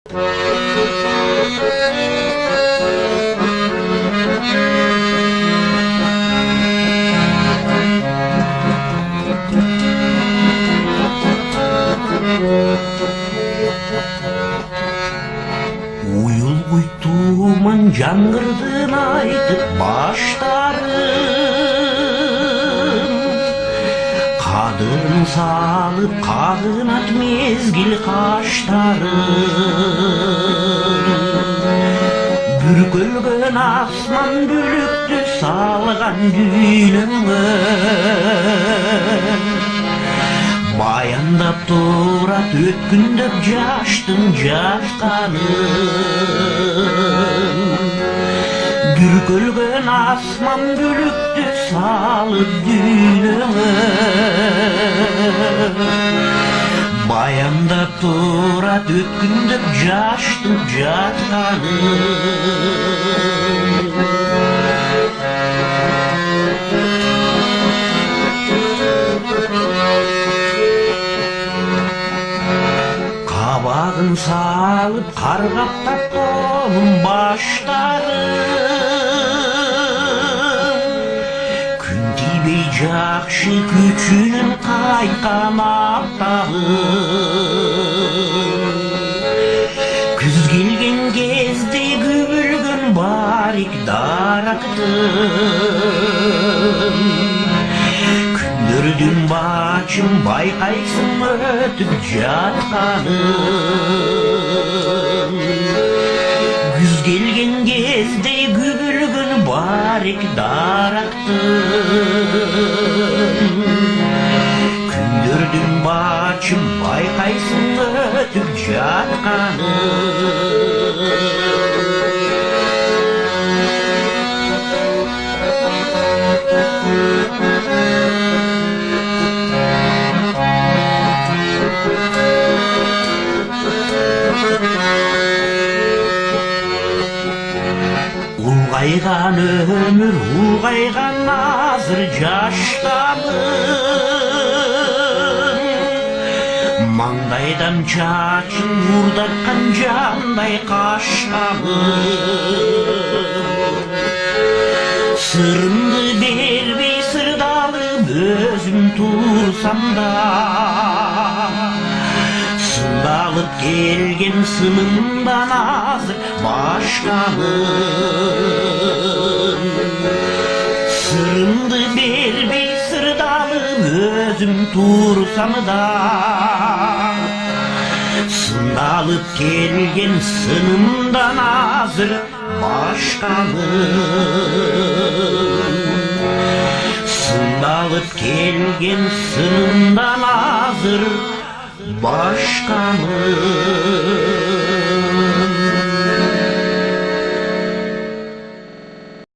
Uyul uytuman жаңғырдың айтып баштарым, қадырын салып қағынат мезгіл қаштарым. Бүркілген асман бүлікті салған дүйнөңө, баяндап турат өткүндөп жаштың жатқанын. Бүркілген асман бүлікті салып дүйнөңө, баяндап турат өткүндөп жаштың жатқанын. Қабағын салып қарғаптап қолын баштарым, күн тибей жақшы күчүнүн қайтқан апталым. Күз келген кезде күбүлгөн барик дарактым, күндөрдүн бачын байкайсың өтүп жатканын. Күз келген кезде күбүлгөн барик дарактым, күндөрдүн бачын байкайсың өтүп жатканын. Улғайған өмір, улғайған азыр жаштамын, маңдайдан чачын урдатқан жандай қашқамын. Сырымды бербей сырдалып өзім турсам да, сындалып келген сынымдан азыр башқамын. Сырымды бербей сырдалып өзім турсам да, сындалып келген сынымдан азыр башқамын. Сындалып келген сынымдан азыр башқамын.